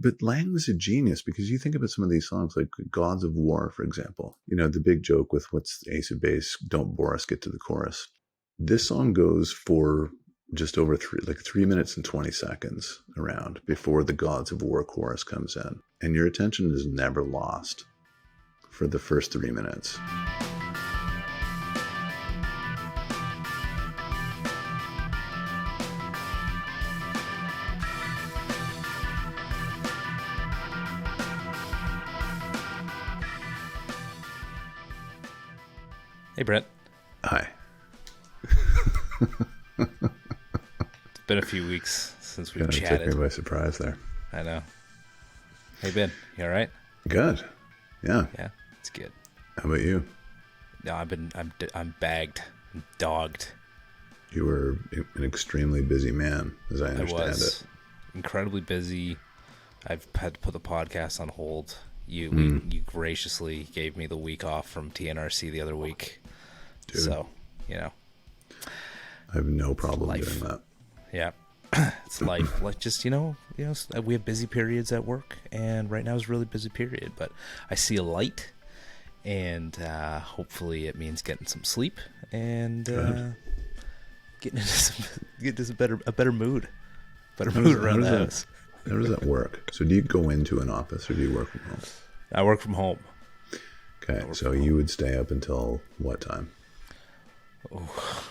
but Lang was a genius, because you think about some of these songs, like Gods of War, for example. You know, the big joke with what's the Ace of Base, don't bore us, get to the chorus. This song goes for just over 3 minutes and 20 seconds around before the Gods of War chorus comes in. And your attention is never lost for the first 3 minutes. Hey, Brent. Hi. It's been a few weeks since we've chatted. Took me by surprise there. I know. Hey, Ben. You all right? Good. Yeah. Yeah, it's good. How about you? No, I'm bagged, I'm dogged. You were an extremely busy man, as I understand I was it. incredibly busy. I've had to put the podcast on hold. You graciously gave me the week off from TNRC the other week. Dude. So, you know. I have no problem doing that. Yeah. It's life. Like, just, you know, we have busy periods at work, and right now is a really busy period, but I see a light, and hopefully it means getting some sleep and getting into a better mood. Better mood around the house. How does that work? So do you go into an office or do you work from home? I work from home. Okay, so you would stay up until what time? Oh,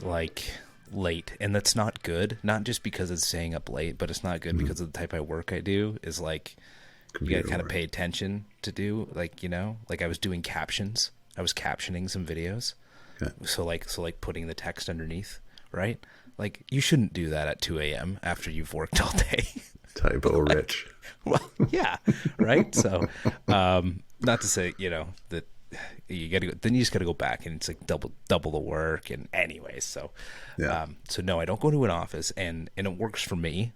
like late, and that's not good. Not just because it's staying up late, but it's not good because of the type of work I do. Is like you gotta kind of pay attention to do, like, you know, like I was doing captions. I was captioning some videos. Okay. So like putting the text underneath, right? Like, you shouldn't do that at 2 a.m. after you've worked all day. Typo rich. Well, yeah, right? So, not to say, you know, that you got to go, then you just got to go back and it's like double the work. And anyways, so, yeah. So no, I don't go to an office, and it works for me.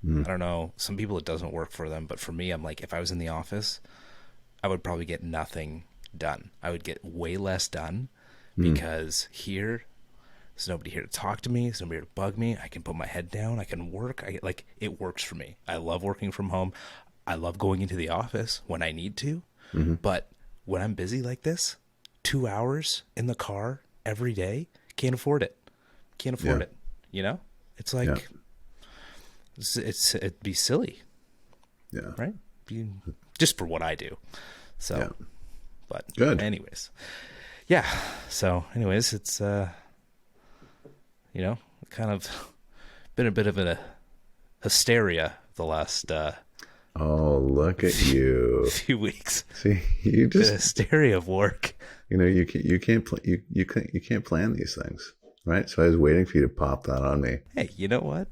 I don't know. Some people it doesn't work for them, but for me, I'm like, if I was in the office, I would probably get nothing done. I would get way less done because here, there's nobody here to talk to me. There's nobody here to bug me. I can put my head down. I can work. It works for me. I love working from home. I love going into the office when I need to. But when I'm busy like this, 2 hours in the car every day, can't afford it. Can't afford it. You know? It's like, it'd be silly. Yeah. Right? Just for what I do. So, but good. Anyways. Yeah. So anyways, it's, you know, kind of been a bit of a hysteria the last oh, look at you. few weeks. See, you just hysteria of work. You know, you can't plan these things, right? So I was waiting for you to pop that on me. Hey, you know what?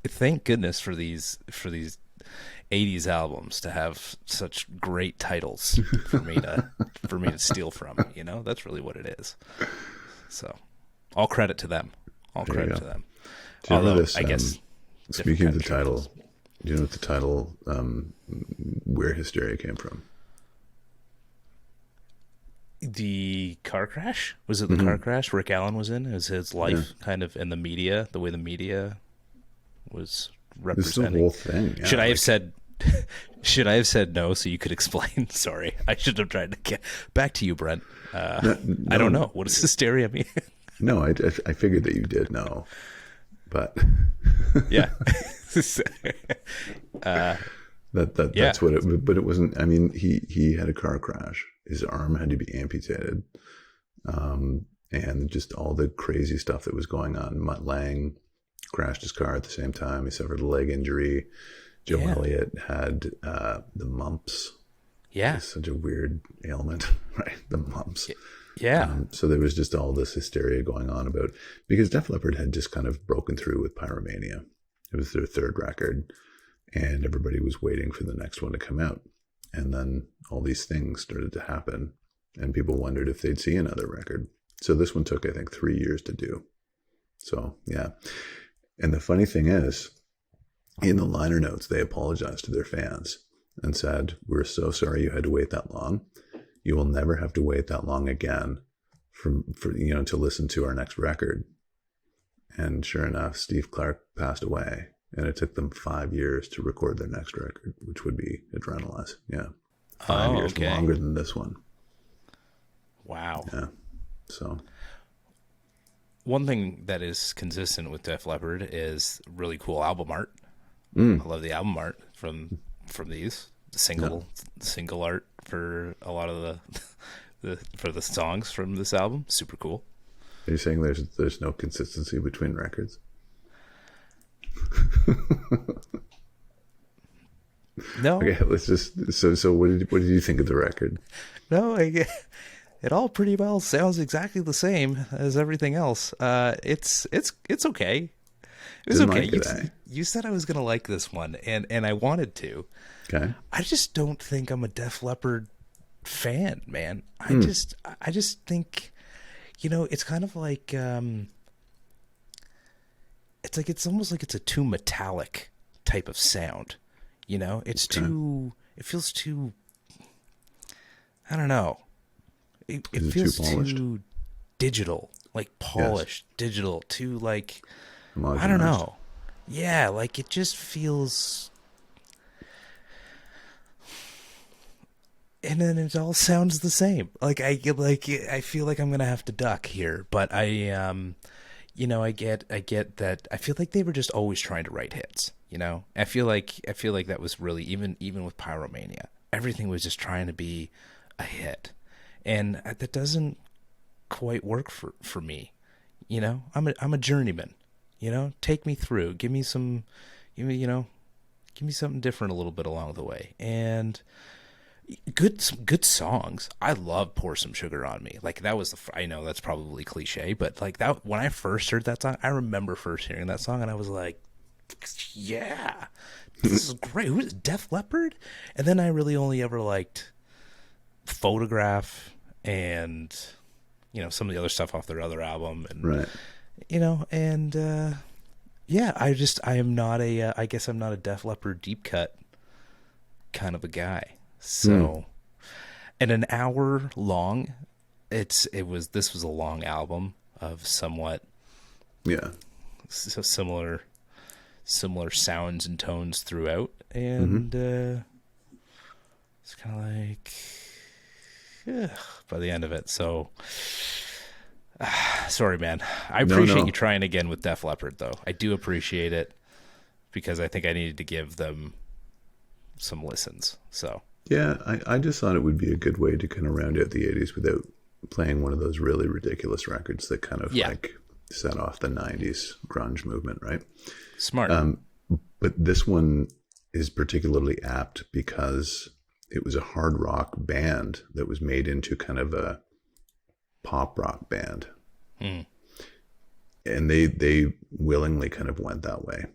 Thank goodness for these 80s albums to have such great titles for me to steal from. You know, that's really what it is. So. All credit to them. All credit to them. Although, I guess. Speaking of the title, do you know what the title, where Hysteria came from? The car crash? Was it the car crash Rick Allen was in? It was his life kind of in the media, the way the media was representing. This is the whole thing. Yeah, Should I have said no so you could explain? Sorry. I should have tried to get back to you, Brent. No, I don't know. What does hysteria mean? No, I figured that you did know, but yeah, that's what it. But it wasn't. I mean, he had a car crash. His arm had to be amputated, and just all the crazy stuff that was going on. Mutt Lang crashed his car at the same time. He suffered a leg injury. Joe Elliott had the mumps. Yeah, it's such a weird ailment, right? The mumps. Yeah. So there was just all this hysteria going on about, because Def Leppard had just kind of broken through with Pyromania. It was their third record, and everybody was waiting for the next one to come out. And then all these things started to happen, and people wondered if they'd see another record. So this one took, I think, 3 years to do. So, yeah. And the funny thing is, in the liner notes, they apologized to their fans and said, "We're so sorry you had to wait that long. You will never have to wait that long again for to listen to our next record." And sure enough, Steve Clark passed away, and it took them 5 years to record their next record, which would be Adrenalize. Yeah. 5 years longer than this one. Wow. Yeah. So one thing that is consistent with Def Leppard is really cool album art. I love the album art from these. The single art for a lot of for the songs from this album. Super cool. Are you saying there's no consistency between records? No. Okay, let's just so what did you think of the record? No, it all pretty well sounds exactly the same as everything else. It's okay. It was okay. You said I was gonna like this one, and I wanted to. Okay. I just don't think I'm a Def Leppard fan, man. I just think, it's kind of like it's almost like it's a too metallic type of sound. It's too. It feels too. I don't know. It feels too digital, like polished, digital, too like. I don't know. Yeah, like it just feels. And then it all sounds the same. I feel like I'm gonna have to duck here, but I get that. I feel like they were just always trying to write hits. I feel like that was really even with Pyromania. Everything was just trying to be a hit, and that doesn't quite work for me. I'm a journeyman. Take me through. Give me something different a little bit along the way, and. Good songs. I love Pour Some Sugar on Me. Like that was I know that's probably cliche, but like that when I first heard that song, I remember first hearing that song and I was like, yeah, this is great. Who is Def Leppard? And then I really only ever liked Photograph and some of the other stuff off their other album and right. Yeah, I guess I'm not a Def Leppard deep cut kind of a guy. So, and an hour long, this was a long album of somewhat, so similar sounds and tones throughout, and it's kind of like by the end of it. So, sorry, man. I appreciate you trying again with Def Leppard, though. I do appreciate it because I think I needed to give them some listens. So. Yeah, I just thought it would be a good way to kind of round out the 80s without playing one of those really ridiculous records that kind of like set off the 90s grunge movement, right? Smart. But this one is particularly apt because it was a hard rock band that was made into kind of a pop rock band. And they willingly kind of went that way.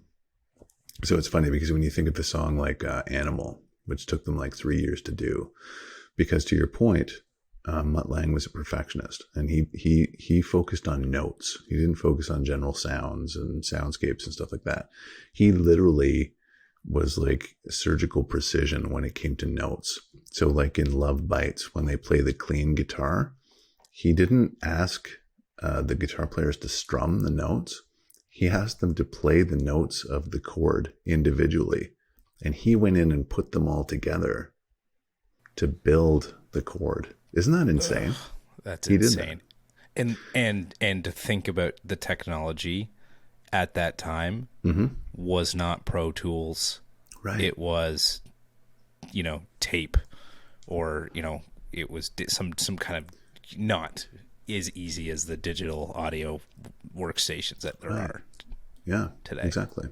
So it's funny because when you think of the song like Animal, which took them like 3 years to do, because to your point, Mutt Lange was a perfectionist, and he focused on notes. He didn't focus on general sounds and soundscapes and stuff like that. He literally was like surgical precision when it came to notes. So like in Love Bites, when they play the clean guitar, he didn't ask the guitar players to strum the notes. He asked them to play the notes of the chord individually. And he went in and put them all together to build the chord. Isn't that insane? That's insane. And to think about the technology at that time was not Pro Tools. Right. It was, tape, or it was some kind of not as easy as the digital audio workstations that there are. Yeah. Today. Exactly.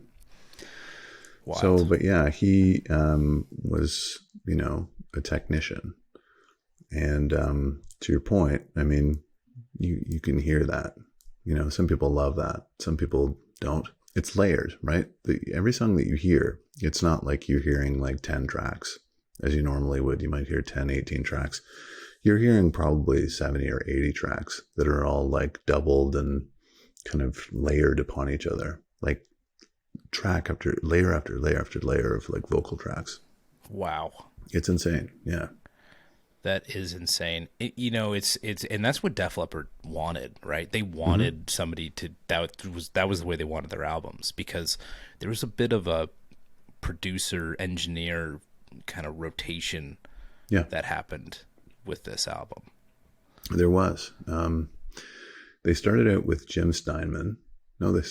Wild. So, but yeah, he was, a technician. And to your point, I mean, you can hear that. Some people love that. Some people don't. It's layered, right? Every song that you hear, it's not like you're hearing like 10 tracks as you normally would. You might hear 10, 18 tracks. You're hearing probably 70 or 80 tracks that are all like doubled and kind of layered upon each other. Like, track after layer after layer after layer of like vocal tracks. Wow. It's insane. Yeah. That is insane. And that's what Def Leppard wanted, right? They wanted somebody to that was the way they wanted their albums, because there was a bit of a producer engineer kind of rotation that happened with this album. There was. They started out with Jim Steinman. They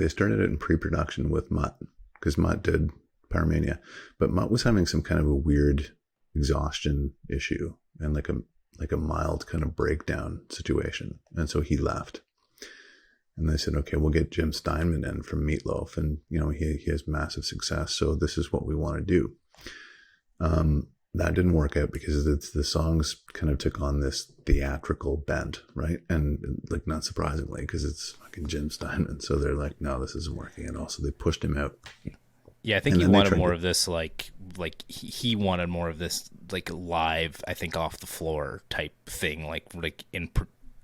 started out in pre-production with Mutt, because Mutt did Pyromania, but Mutt was having some kind of a weird exhaustion issue and like a mild kind of breakdown situation, and so he left. And they said, okay, we'll get Jim Steinman in from Meatloaf, and he has massive success, so this is what we want to do. That didn't work out because the songs kind of took on this theatrical bent, right? And like, not surprisingly, because it's fucking Jim Steinman, so they're like, no, this isn't working at all. So they pushed him out. Yeah, I think he wanted more of this, like he wanted more of this, like, live, I think, off the floor type thing, like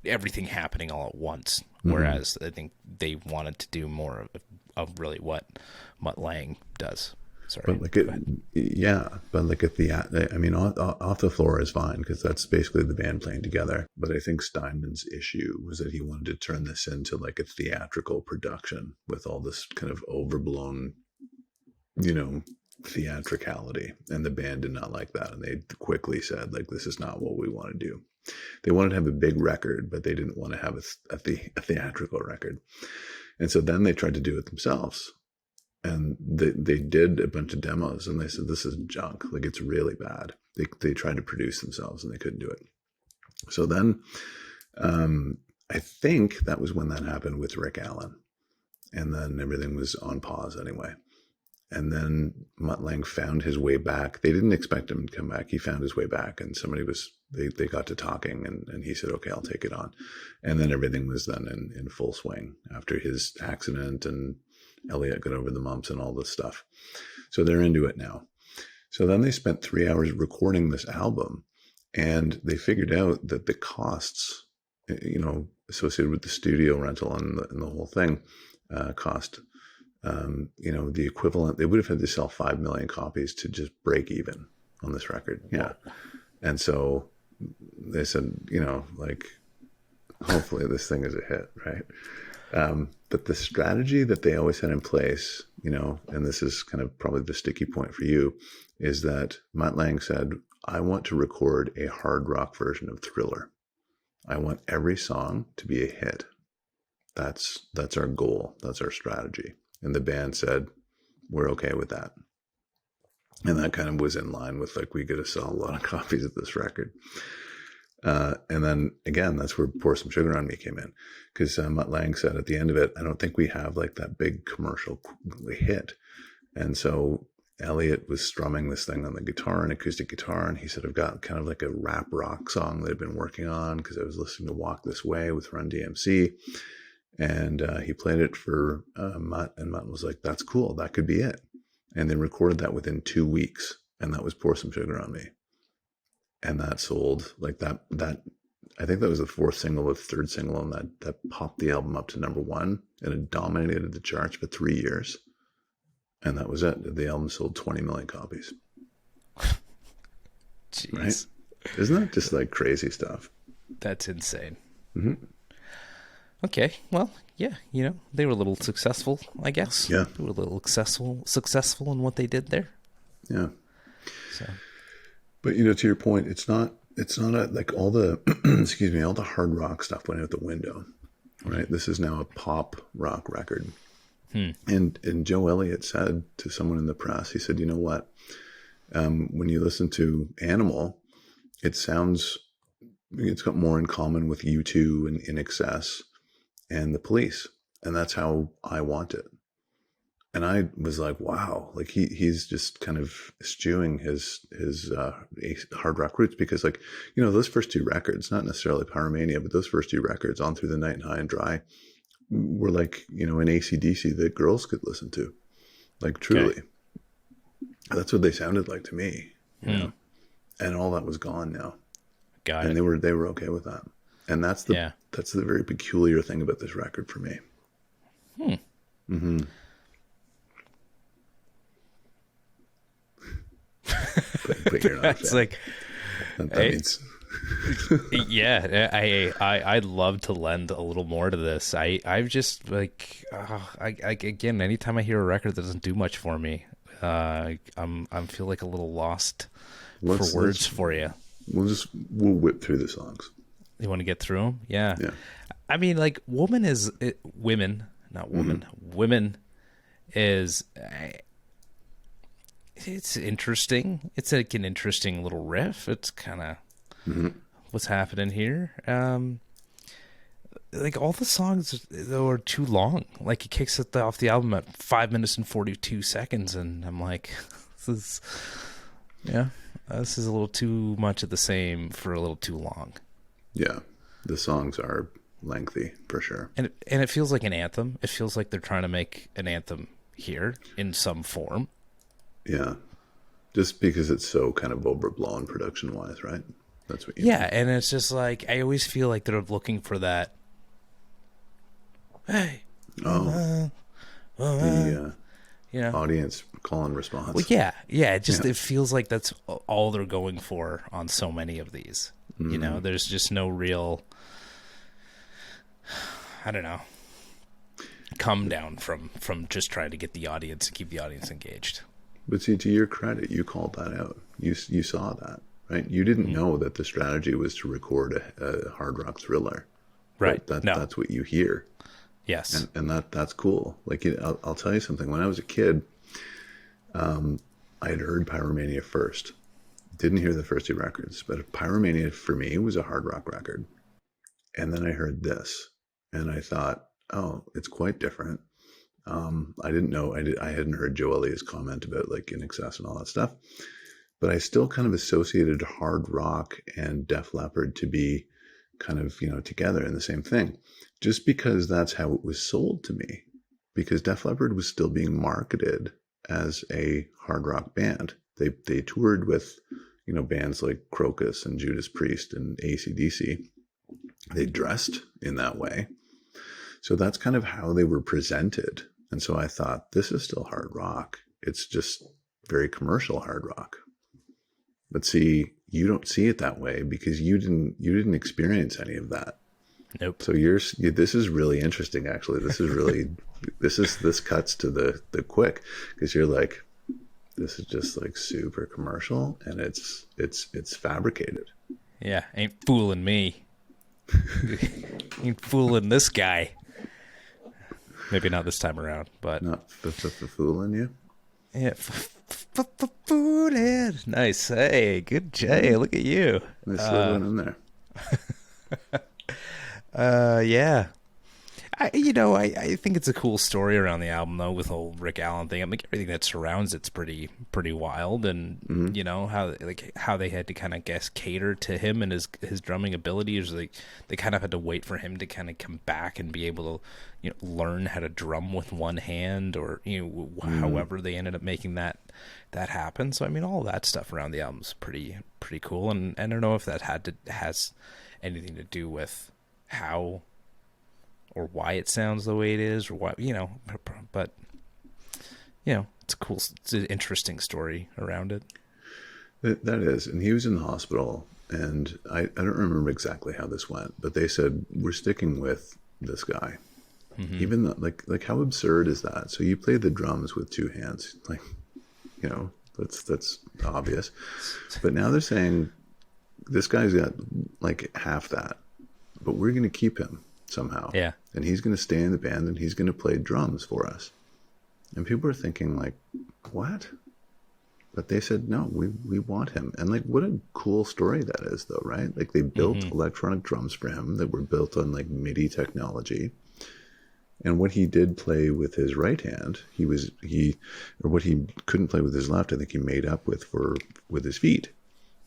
everything happening all at once. Whereas I think they wanted to do more of really what Mutt Lange does. Sorry, but I mean, off the floor is fine because that's basically the band playing together. But I think Steinman's issue was that he wanted to turn this into like a theatrical production with all this kind of overblown, theatricality, and the band did not like that, and they quickly said, like, this is not what we want to do. They wanted to have a big record, but they didn't want to have a theatrical record. And so then they tried to do it themselves, and they did a bunch of demos, and they said, this is junk, like, it's really bad. They tried to produce themselves and they couldn't do it. So then I think that was when that happened with Rick Allen, and then everything was on pause anyway. And then Mutt Lange found his way back. They didn't expect him to come back. He found his way back, and they got to talking, and he said, okay, I'll take it on. And then everything was then in full swing after his accident, and Elliot got over the mumps and all this stuff. So they're into it now. So then they spent 3 hours recording this album, and they figured out that the costs, associated with the studio rental and the whole thing, cost, the equivalent, they would have had to sell 5 million copies to just break even on this record. Yeah. And so they said, hopefully this thing is a hit, right? But the strategy that they always had in place, and this is kind of probably the sticky point for you, is that Mutt Lange said, I want to record a hard rock version of Thriller. I want every song to be a hit. That's our goal. That's our strategy. And the band said, we're okay with that. And that kind of was in line with, like, we got to sell a lot of copies of this record. And then again, that's where Pour Some Sugar on Me came in, because Mutt Lange said at the end of it, I don't think we have like that big commercial hit. And so Elliot was strumming this thing on the guitar, an acoustic guitar, and he said, I've got kind of like a rap rock song that I've been working on because I was listening to Walk This Way with Run DMC. And he played it for Mutt, and Mutt was like, that's cool, that could be it. And they recorded that within 2 weeks, and that was Pour Some Sugar on Me. And that sold like that. I think that was the fourth single or third single, and that popped the album up to #1, and it dominated the charts for 3 years. And that was it. The album sold 20 million copies. Jeez. Right? Isn't that just like crazy stuff? That's insane. Mm-hmm. Okay, well, yeah, they were a little successful, I guess. Yeah. They were a little successful in what they did there. Yeah. So, but to your point, it's not like all the all the hard rock stuff went out the window, right? This is now a pop rock record. And Joe Elliott said to someone in the press, he said, you know what? When you listen to Animal, it's got more in common with U2 and In Excess and the Police, and that's how I want it. And I was like, wow, like he's just kind of eschewing his hard rock roots, because, like, those first 2 records, not necessarily Pyromania, but those first 2 records, On Through the Night and High and Dry, were like, an AC/DC that girls could listen to, like, truly. Okay. That's what they sounded like to me, and all that was gone now. Got it. And they were okay with that. And that's the very peculiar thing about this record for me. Mm-hmm. But you're not it's like, That Hey, means yeah, I'd love to lend a little more to this. I've just like, again, anytime I hear a record that doesn't do much for me, I'm feel like a little lost for words for you. we'll whip through the songs. You want to get through them? Yeah. Yeah. I mean, like, women, not woman, women is, it's interesting. It's like an interesting little riff. It's kind of what's happening here. Like, all the songs, though, are too long. Like, it kicks it off the album at 5 minutes and 42 seconds, and I'm like, this is a little too much of the same for a little too long. Yeah. The songs are lengthy for sure. And it feels like an anthem. It feels like they're trying to make an anthem here in some form. Yeah. Just because it's so kind of overblown production wise, right? That's what you Yeah, and it's just like, I always feel like they're looking for that. Hey. the You know. audience call and response. Well, yeah. It feels like that's all they're going for on so many of these. You know, there's just no real, I don't know, come down from just trying to get the audience and keep the audience engaged. But see, to your credit, you called that out. You saw that, right? You didn't know that the strategy was to record a hard rock thriller. Right. That's what you hear. Yes. And that's cool. Like, I'll tell you something. When I was a kid, I had heard Pyromania first. Didn't hear the first two records, but Pyromania for me was a hard rock record. And then I heard this, and I thought, oh, it's quite different. I didn't know. I hadn't heard Joe Elliott's comment about like In Excess and all that stuff, but I still kind of associated hard rock and Def Leppard to be kind of, together in the same thing, just because that's how it was sold to me. Because Def Leppard was still being marketed as a hard rock band. They toured with, bands like Crocus and Judas Priest and AC/DC. They dressed in that way. So that's kind of how they were presented. And so I thought, this is still hard rock. It's just very commercial hard rock. But see, you don't see it that way because you didn't experience any of that. Nope. So this is really interesting, actually. This is really, this cuts to the quick, because you're like, this is just like super commercial and it's fabricated. Yeah. Ain't fooling me. Ain't fooling this guy. Maybe not this time around, but Not fooling you. yeah, fooling. Nice. Hey, good Jay. Look at you. They slid one in there. Yeah. I think it's a cool story around the album though, with the whole Rick Allen thing. I think everything that surrounds it's pretty wild, and how they had to kind of cater to him and his drumming abilities. Like they kind of had to wait for him to kind of come back and be able to learn how to drum with one hand, or however they ended up making that happen. So I mean, all that stuff around the album is pretty cool, and I don't know if that has anything to do with how or why it sounds the way it is, or why, but it's an interesting story around it. That is. And he was in the hospital, and I don't remember exactly how this went, but they said, we're sticking with this guy. Mm-hmm. Even though, like how absurd is that? So you play the drums with two hands, like, that's obvious. But now they're saying this guy's got like half that, but we're going to keep him somehow. Yeah. And he's going to stay in the band and he's going to play drums for us. And people are thinking like, what? But they said, no, we want him. And like, what a cool story that is though, right? Like they built electronic drums for him that were built on like MIDI technology. And what he did play with his right hand, what he couldn't play with his left, I think he made up with his feet.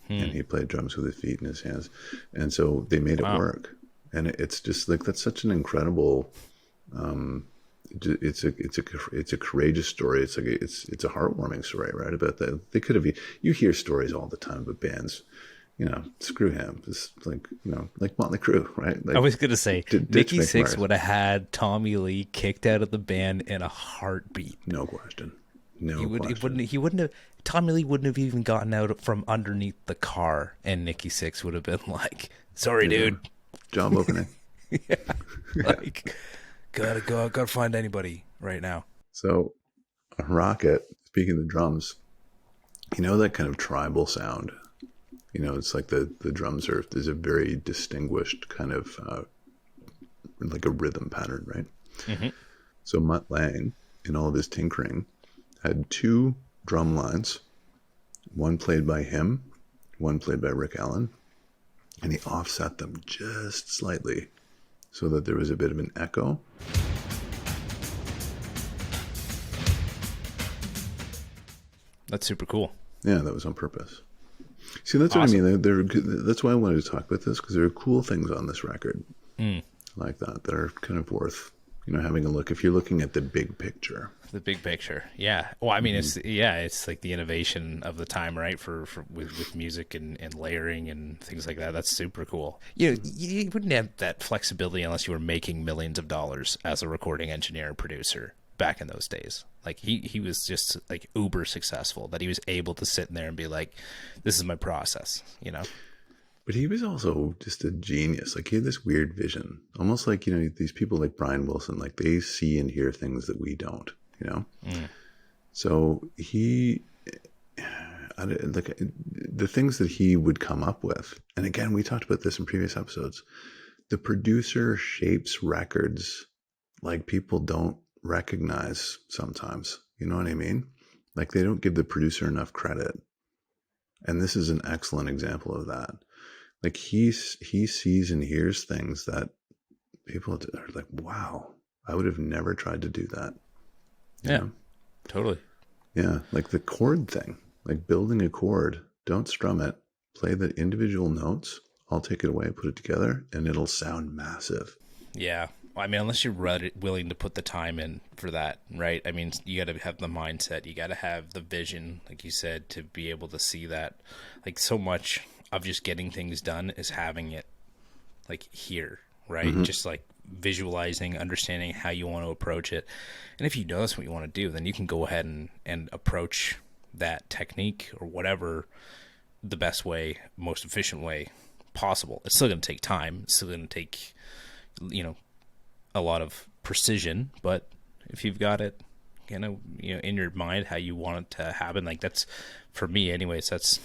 And he played drums with his feet and his hands. And so they made it work. And it's just like, that's such an incredible, it's a courageous story. It's like, it's a heartwarming story, right? About that. They could have, you hear stories all the time about bands, screw him. It's like, like Motley Crue, right? Like, I was going to say, Nikki Sixx would have had Tommy Lee kicked out of the band in a heartbeat. No question. No question. He wouldn't have. Tommy Lee wouldn't have even gotten out from underneath the car, and Nikki Sixx would have been like, "Sorry, dude, Job opening." yeah, like gotta find anybody right now." So, a Rocket. Speaking of the drums, you know that kind of tribal sound. You know, it's like the drums there's a very distinguished kind of like a rhythm pattern, right? Mm-hmm. So Mutt Lange, in all of his tinkering, had two drum lines, one played by him, one played by Rick Allen, and he offset them just slightly so that there was a bit of an echo. That's super cool. Yeah, that was on purpose. See, that's awesome. What I mean. That's why I wanted to talk about this, because there are cool things on this record like that are kind of worth, having a look. If you're looking at the big picture. The big picture, yeah. Well, I mean, it's like the innovation of the time, right? With music and layering and things like that. That's super cool. You wouldn't have that flexibility unless you were making millions of dollars as a recording engineer and producer back in those days. Like he was just like uber successful that he was able to sit in there and be like, "This is my process," But he was also just a genius. Like he had this weird vision, almost like these people like Brian Wilson, like they see and hear things that we don't. So he, like the things that he would come up with, and again, we talked about this in previous episodes, the producer shapes records like people don't recognize sometimes. You know what I mean? Like they don't give the producer enough credit. And this is an excellent example of that. Like he sees and hears things that people are like, wow, I would have never tried to do that. You know? Totally. Yeah, like the chord thing, like building a chord, don't strum it, play the individual notes, I'll take it away, put it together, and it'll sound massive. Yeah. I mean, unless you're willing to put the time in for that, right? I mean, you got to have the mindset, you got to have the vision, like you said, to be able to see that. Like so much of just getting things done is having it like here, right? Mm-hmm. Just like visualizing, understanding how you want to approach it. And if you know that's what you want to do, then you can go ahead and approach that technique or whatever the best way, most efficient way possible. It's still going to take time. It's still going to take, a lot of precision, but if you've got it, in your mind how you want it to happen, like that's, for me anyways, that's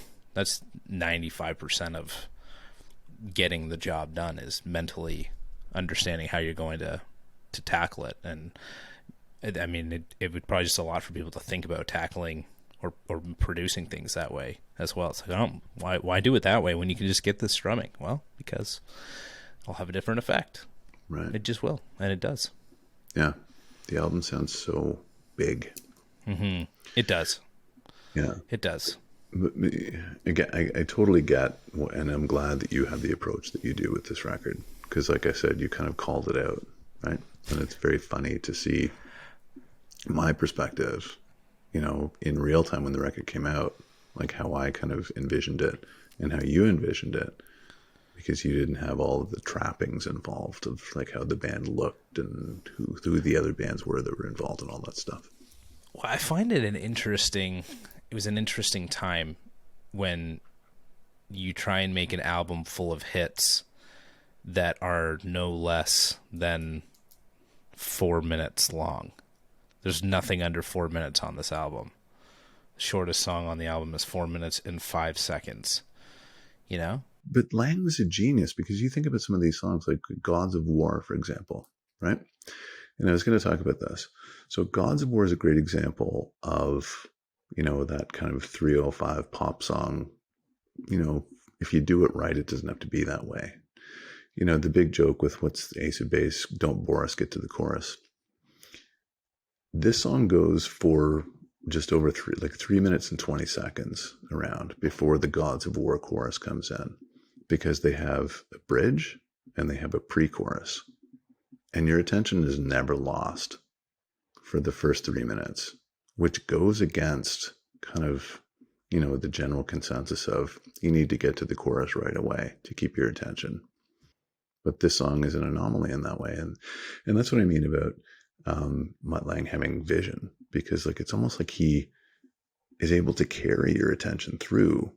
95% of getting the job done is mentally understanding how you're going to tackle it. And I mean, it would probably just a lot for people to think about tackling or producing things that way as well. It's like, why do it that way when you can just get this strumming? Well, because I'll have a different effect. Right. It just will, and it does. Yeah. The album sounds so big. Mm-hmm. It does. Yeah. It does. But again, I totally get, and I'm glad that you have the approach that you do with this record. Because like I said, you kind of called it out, right? And it's very funny to see my perspective, in real time when the record came out, like how I kind of envisioned it and how you envisioned it. Because you didn't have all of the trappings involved of like how the band looked and who the other bands were that were involved and all that stuff. Well, I find it it was an interesting time when you try and make an album full of hits that are no less than 4 minutes long. There's nothing under 4 minutes on this album. The shortest song on the album is 4 minutes and 5 seconds. But Lang was a genius, because you think about some of these songs like Gods of War, for example, right? And I was going to talk about this. So Gods of War is a great example of, that kind of 305 pop song. If you do it right, it doesn't have to be that way. The big joke with what's the Ace of Base, don't bore us, get to the chorus. This song goes for just over 3 minutes and 20 seconds around before the Gods of War chorus comes in, because they have a bridge and they have a pre-chorus, and your attention is never lost for the first 3 minutes, which goes against kind of, the general consensus of you need to get to the chorus right away to keep your attention. But this song is an anomaly in that way. And that's what I mean about Mutt Lange having vision, because like it's almost like he is able to carry your attention through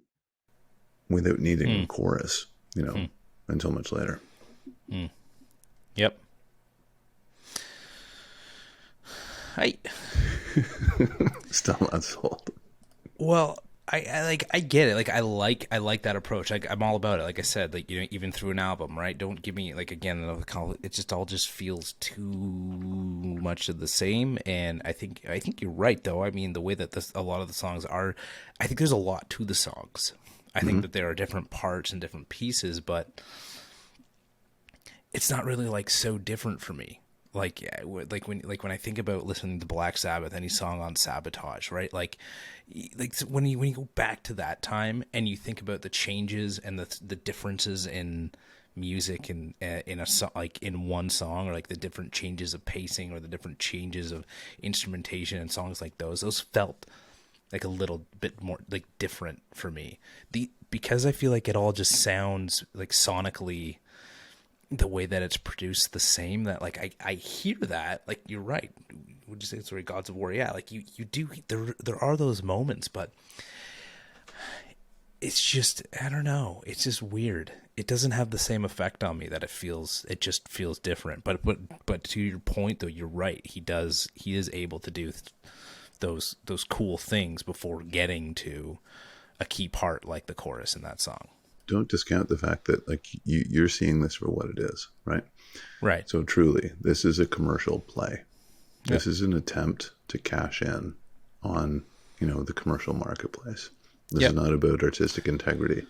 without needing a chorus, until much later. Yep. Still not sold. Well, I get it. Like I like that approach. I'm all about it. Like I said, like even through an album, right? Don't give me like again another call. It just all just feels too much of the same. And I think you're right though. I mean, the way that a lot of the songs are, I think there's a lot to the songs. I think that there are different parts and different pieces, but it's not really like so different for me. Like when I think about listening to Black Sabbath, any song on Sabotage, right? Like when you go back to that time and you think about the changes and the differences in music and in a song, like in one song, or like the different changes of pacing or the different changes of instrumentation and songs like those felt like a little bit more like different for me. Because I feel like it all just sounds like sonically, the way that it's produced the same, that like I hear that, like you're right. Would you say it's very Gods of War? Yeah, like you do. There are those moments, but it's just, I don't know. It's just weird. It doesn't have the same effect on me that it just feels different. But to your point though, you're right. He is able to do those cool things before getting to a key part like the chorus in that song. Don't discount the fact that like you're seeing this for what it is, right? Right. So truly, this is a commercial play. This is an attempt to cash in on, the commercial marketplace. This is not about artistic integrity.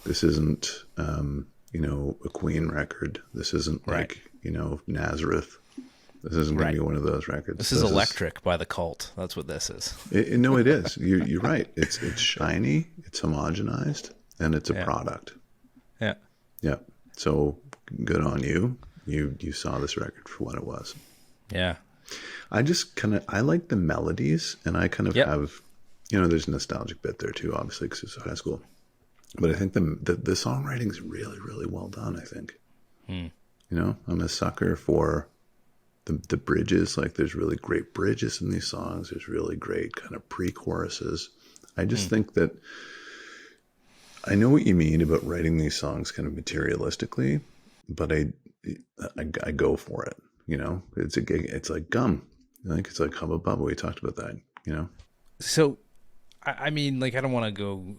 This isn't, a Queen record. This isn't like, Nazareth. This isn't going to be one of those records. This is Electric by the Cult. That's what this is. No, it is. You're right. It's shiny. It's homogenized. And it's a product. Yeah. Yeah. So good on you. You saw this record for what it was. Yeah. I just I like the melodies, and I kind of have, there's a nostalgic bit there too, obviously, because it's high school. But I think the songwriting is really, really well done, I think. I'm a sucker for the bridges. Like there's really great bridges in these songs. There's really great kind of pre-choruses. I just think that I know what you mean about writing these songs kind of materialistically, but I go for it. It's like gum. I think it's like Hubba Bubba. We talked about that. So, I mean, like I don't want to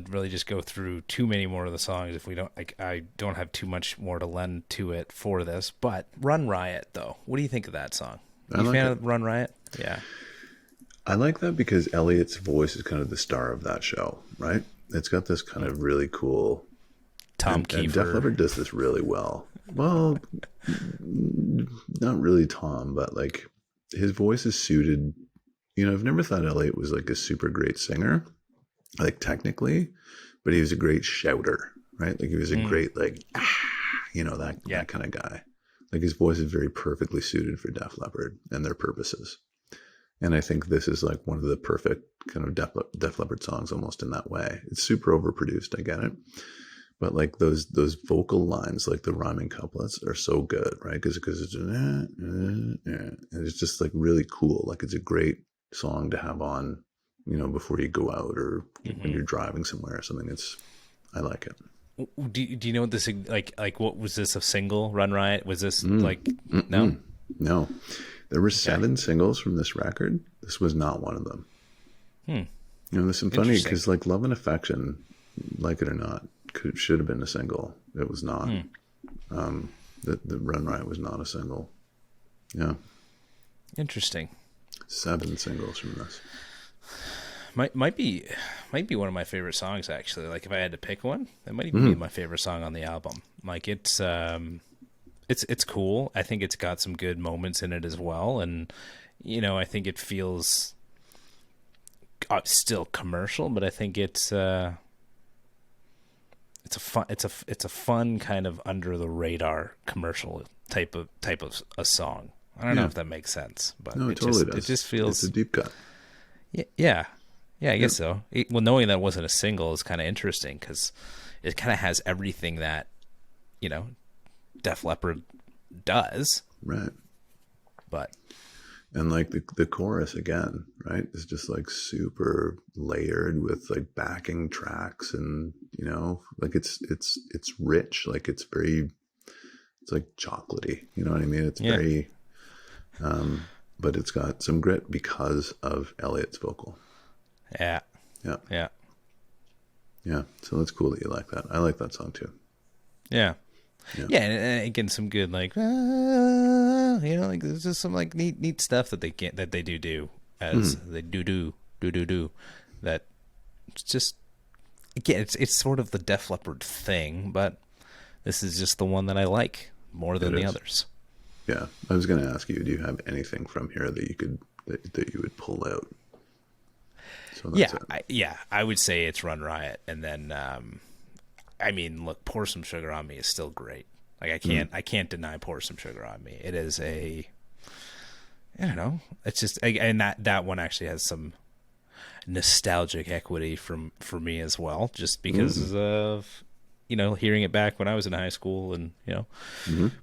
really just go through too many more of the songs if we don't. Like I don't have too much more to lend to it for this. But Run Riot, though, what do you think of that song? Are you a fan of Run Riot? Yeah, I like that because Elliot's voice is kind of the star of that show, right? It's got this kind of really cool Tom Kiefer. And Def Leppard does this really well. Well, not really Tom, but like his voice is suited. I've never thought Elliot was like a super great singer, like technically, but he was a great shouter, right? Like he was a great that kind of guy. Like his voice is very perfectly suited for Def Leppard and their purposes. And I think this is like one of the perfect kind of Def Leppard songs almost in that way. It's super overproduced, I get it. But like those vocal lines, like the rhyming couplets are so good, right? Because it's, and it's just like really cool. Like it's a great song to have on, before you go out or when you're driving somewhere or something. I like it. Do you know what this, like what was this, a single, Run Riot? Was this no? No. There were 7 singles from this record. This was not one of them. There's some funny because like Love and Affection, like it or not, should have been a single. It was not. The Run Riot was not a single. Yeah. Interesting. 7 singles from this. Might be one of my favorite songs actually. Like if I had to pick one, it might even be my favorite song on the album. Like it's cool. I think it's got some good moments in it as well, and I think it feels still commercial, but I think it's a fun kind of under the radar commercial type of a song. I don't know if that makes sense, but no, it totally does. It just feels it's a deep cut. Yeah, I guess so. Knowing that it wasn't a single is kind of interesting because it kind of has everything that Def Leppard does. Right. But And like the chorus again, right, is just like super layered with like backing tracks, and like it's rich, like it's like chocolatey, you know what I mean? It's yeah, very but it's got some grit because of Elliot's vocal. yeah, Yeah. yeah, Yeah. So that's cool that you like that. I like that song too. yeah. Yeah. Yeah, and again, some good like, like there's just some like neat stuff that they do as they do. That it's just, again, it's sort of the Def Leppard thing, but this is just the one that I like more than the others. Yeah. I was going to ask you, do you have anything from here that you could that you would pull out? So that's I would say it's Run Riot, and then I mean, look, Pour Some Sugar on Me is still great. Like I can't deny Pour Some Sugar on Me. It is I don't know. It's just, and that one actually has some nostalgic equity for me as well, just because of hearing it back when I was in high school, and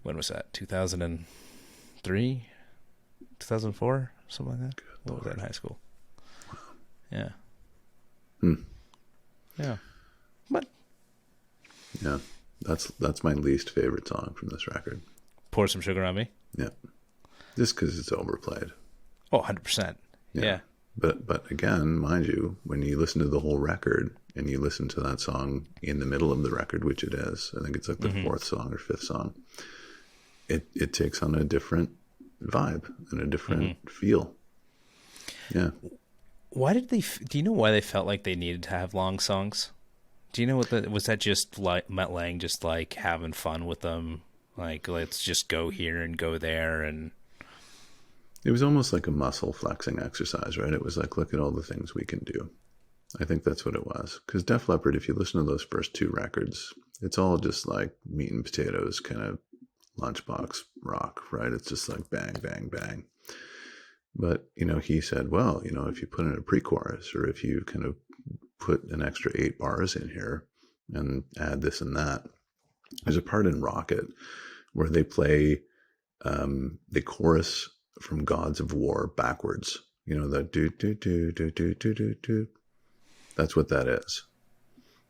when was that? 2003, 2004, something like that. What was that in high school? Yeah. Yeah. But yeah, that's my least favorite song from this record. Pour Some Sugar on Me. Yeah, just because it's overplayed. Oh, 100%. Yeah. But again, mind you, when you listen to the whole record and you listen to that song in the middle of the record, which it is, I think it's like the fourth song or fifth song, it takes on a different vibe and a different feel. Yeah. Why did do you know why they felt like they needed to have long songs? Do you know was that just like Matt Lang just like having fun with them? Like, let's just go here and go there, and it was almost like a muscle flexing exercise, right? It was like, look at all the things we can do. I think that's what it was. Because Def Leppard, if you listen to those first two records, it's all just like meat and potatoes kind of lunchbox rock, right? It's just like bang, bang, bang. But, he said, well, if you put in a pre-chorus, or if you kind of put an extra 8 bars in here and add this and that, there's a part in Rocket where they play the chorus from Gods of War backwards. That do do do do do do do do. That's what that is.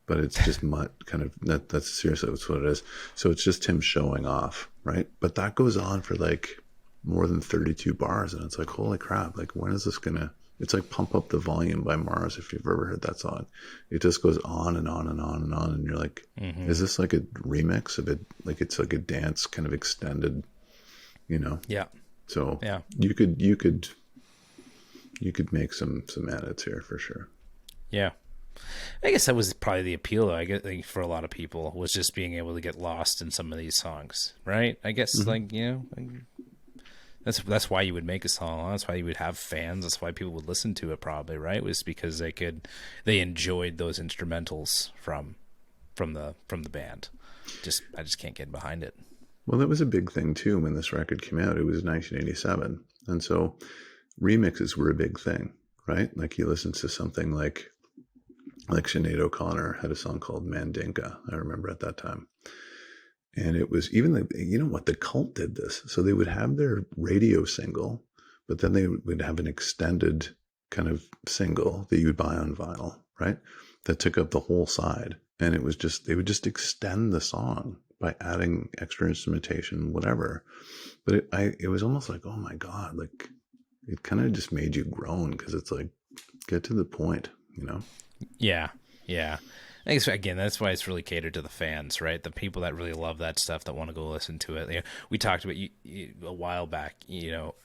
But it's just kind of that's seriously that's what it is. So it's just him showing off, right? But that goes on for like more than 32 bars, and it's like, holy crap, like when is this gonna, it's like Pump Up the Volume by Mars, if you've ever heard that song. It just goes on and on and on and on, and you're like, is this like a remix of it? Like it's like a dance kind of extended, Yeah. So yeah, you could make some edits here for sure. Yeah. I guess that was probably the appeal, I guess, like, for a lot of people, was just being able to get lost in some of these songs, right? I guess, like, that's why you would make a song. That's why you would have fans. That's why people would listen to it, probably, right? Was because they enjoyed those instrumentals from the band. I just can't get behind it. Well, that was a big thing too when this record came out. It was 1987, and so remixes were a big thing, right? Like you listen to something like Sinead O'Connor had a song called Mandinka, I remember at that time. And it was even like, the Cult did this. So they would have their radio single, but then they would have an extended kind of single that you would buy on vinyl, right? That took up the whole side. And it was just, they would just extend the song by adding extra instrumentation, whatever. But it was almost like, oh my God, like it kind of just made you groan, because it's like, get to the point, Yeah. Yeah. I guess, again, that's why it's really catered to the fans, right? The people that really love that stuff, that want to go listen to it. We talked about a while back, what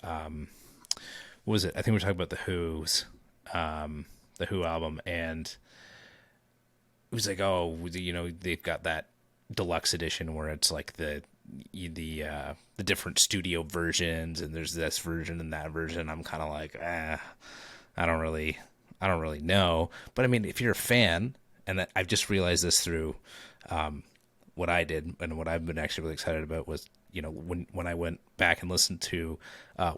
was it? I think we were talking about the Who's, the Who album, and it was like, oh, they've got that deluxe edition where it's like the different studio versions, and there's this version and that version. I'm kind of like, I don't really know. But I mean, if you're a fan, and I've just realized this through what I did, and what I've been actually really excited about was, when I went back and listened to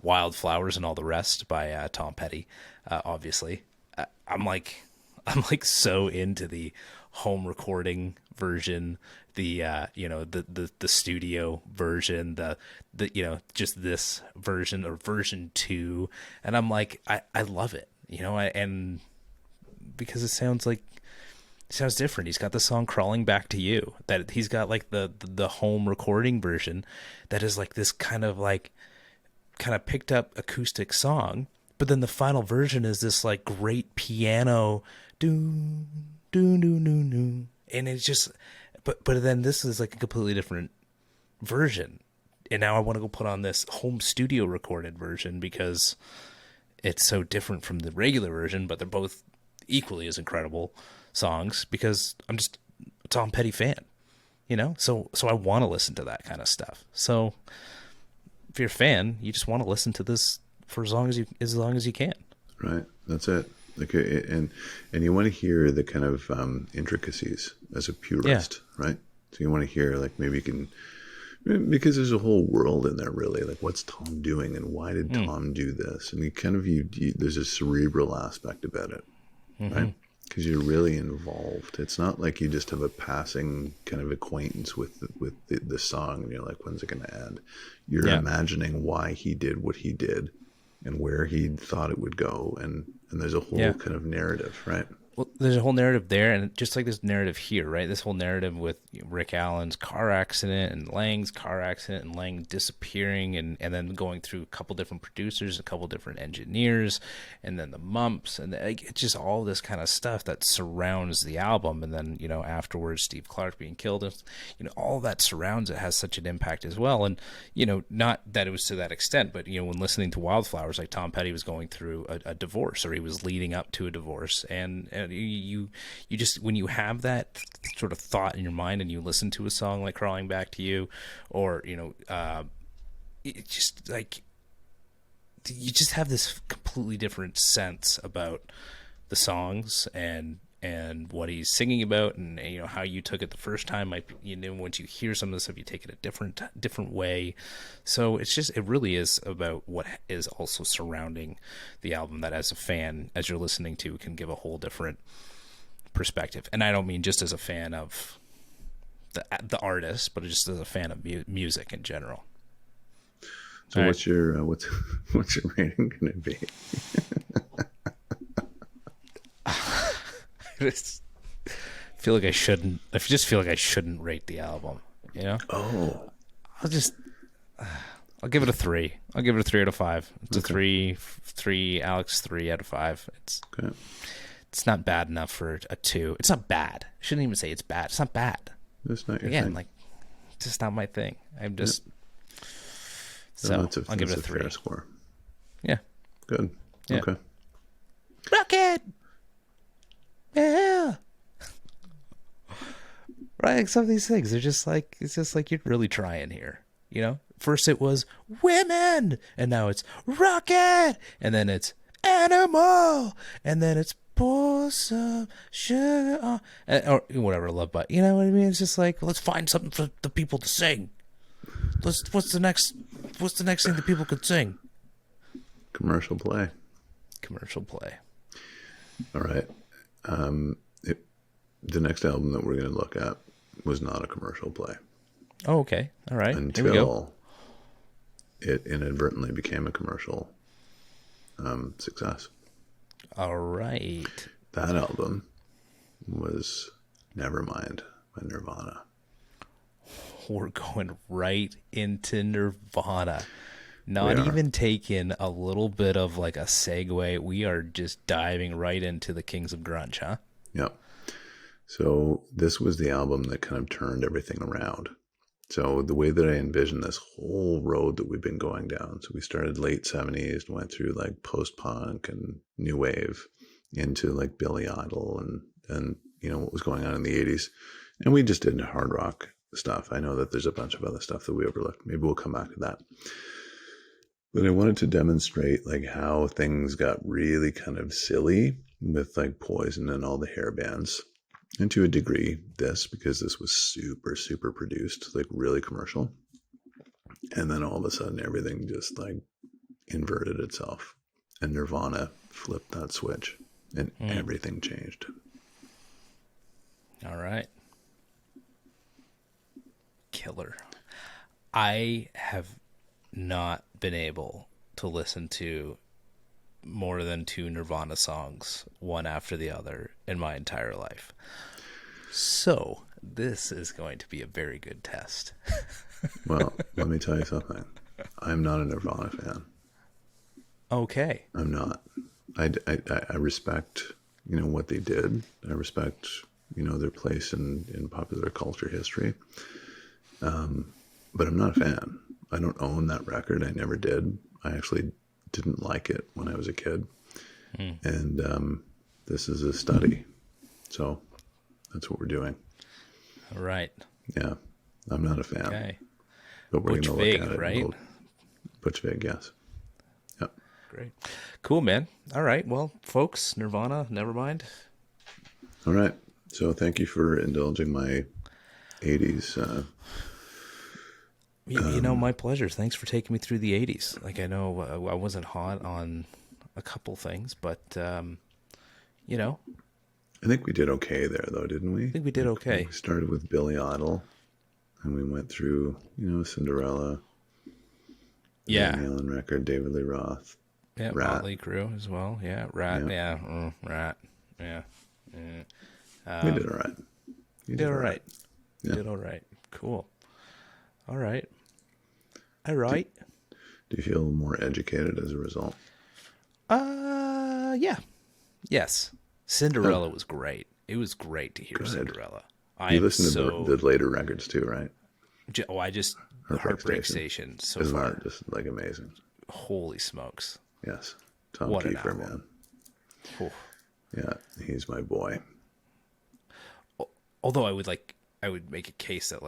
Wildflowers and All the Rest by Tom Petty, obviously, I'm like, I'm like so into the home recording version, the the studio version, the just this version or version 2, and I'm like I love it, and because it sounds different. He's got the song "Crawling Back to You," that he's got like the home recording version that is like this kind of picked up acoustic song, but then the final version is this like great piano do do do do do, and it's just but then this is like a completely different version, and now I want to go put on this home studio recorded version because it's so different from the regular version, but they're both equally as incredible songs because I'm just a Tom Petty fan, so I want to listen to that kind of stuff. So if you're a fan, you just want to listen to this for as long as you can. Right. That's it. And you want to hear the kind of intricacies as a purist, right? So you want to hear maybe you can, because there's a whole world in there really, what's Tom doing and why did Tom do this? And there's a cerebral aspect about it, right? Because you're really involved. It's not like you just have a passing kind of acquaintance with the song and you're like, when's it going to end? You're imagining why he did what he did and where he thought it would go. And there's a whole kind of narrative, right? Well, there's a whole narrative there, and just like this narrative here, right? This whole narrative with Rick Allen's car accident and Lang's car accident and Lang disappearing and then going through a couple different producers, a couple different engineers, and then the mumps, and it's just all this kind of stuff that surrounds the album. And then, afterwards, Steve Clark being killed, all that surrounds it has such an impact as well. And, not that it was to that extent, but, when listening to Wildflowers, like Tom Petty was going through a divorce, or he was leading up to a divorce, and you just, when you have that sort of thought in your mind and you listen to a song like Crawling Back to You, or it just like you just have this completely different sense about the songs and what he's singing about, and how you took it the first time might once you hear some of the stuff you take it a different way. So it really is about what is also surrounding the album that, as a fan, as you're listening to, can give a whole different perspective. And I don't mean just as a fan of the artist, but just as a fan of music in general. So all what's your rating going to be? I just feel like I shouldn't. I just feel like I shouldn't rate the album. Oh, I'll give it a 3. I'll give it a 3 out of 5. It's a 3. Alex, 3 out of 5. It's not bad enough for a 2. It's not bad. I shouldn't even say it's bad. It's not bad. It's not your thing. It's just not my thing. I'm just. Yep. So I'll give it a 3. Fair score. Yeah. Good. Yeah. Okay. Rocket. Yeah. Right, like some of these things, they're just like, it's just like you're really trying here, First it was women, and now it's rocket, and then it's animal, and then it's pour some sugar on, or whatever, Love Bite. You know what I mean? It's just like, let's find something for the people to sing. What's the next thing that people could sing? Commercial play. All right. The next album that we're going to look at was not a commercial play. Oh, okay. All right. Until it inadvertently became a commercial success. All right. That album was Nevermind by Nirvana. We're going right into Nirvana. Not even taking a little bit of like a segue. We are just diving right into the Kings of Grunge, huh? Yep. So this was the album that kind of turned everything around. So the way that I envision this whole road that we've been going down. So we started late 70s and went through like post-punk and new wave into like Billy Idol and what was going on in the 80s. And we just did hard rock stuff. I know that there's a bunch of other stuff that we overlooked. Maybe we'll come back to that. But I wanted to demonstrate like how things got really kind of silly with like Poison and all the hair bands. And to a degree, because this was super, super produced, like really commercial. And then all of a sudden everything just like inverted itself. And Nirvana flipped that switch. and everything changed. All right. Killer. I have not been able to listen to more than 2 Nirvana songs, one after the other, in my entire life. So this is going to be a very good test. Well, let me tell you something. I'm not a Nirvana fan. Okay. I'm not. I respect, what they did. I respect, their place in popular culture history. But I'm not a fan. I don't own that record. I never did. I actually didn't like it when I was a kid. And this is a study. So that's what we're doing. All right. Yeah. I'm not a fan. Okay. But we're going to look at it. Right? Butch Vig, yes. Yep. Great. Cool, man. All right. Well, folks, Nirvana, Nevermind. All right. So thank you for indulging my 80s. My pleasure. Thanks for taking me through the 80s. Like, I know I wasn't hot on a couple things, but, I think we did okay there, though, didn't we? I think we did okay. We started with Billy Idol, and we went through, Cinderella, Yeah. Van Halen record, David Lee Roth, Yeah, Rat. Motley Crue as well. Yeah, Rat. Rat. Yeah. We did all right. You did all right. Yeah. Did all right. Cool. All right. All right. Do you feel more educated as a result? Yeah. Yes. Cinderella was great. It was great to hear Cinderella. You listened to the later records too, right? I just Heartbreak Station so Isn't far. that just like amazing? Holy smokes. Yes. Tom What an Kiefer, album. man. Oof. Yeah, he's my boy. Although I would make a case that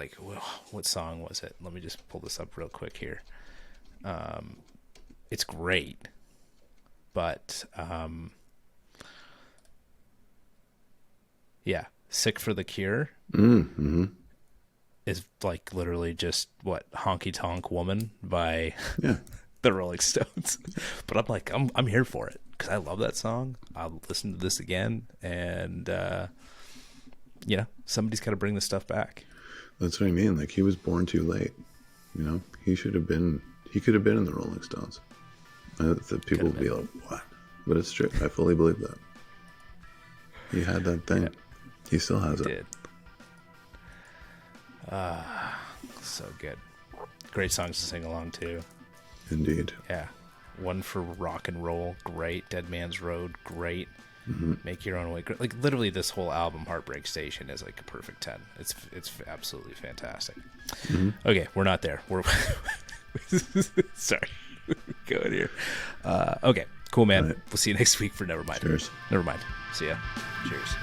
what song was it? Let me just pull this up real quick here. It's great, but Sick for the Cure is like literally just Honky Tonk Woman by the Rolling Stones. But I'm like, I'm here for it because I love that song. I'll listen to this again, and somebody's got to bring this stuff back. That's what I mean. Like, he was born too late. He could have been in the Rolling Stones. The people would be like, what? But it's true. I fully believe that. He had that thing. Yeah. He still has it. Did. So good. Great songs to sing along to. Indeed. Yeah. One for Rock and Roll, great. Dead Man's Road, great. Make Your Own Way, great. Like, literally this whole album, Heartbreak Station, is like a perfect 10. It's absolutely fantastic. Okay, we're not there. We're sorry. Going here. Okay, cool, man. Right. We'll see you next week for Nevermind. Cheers. Nevermind. See ya. Cheers.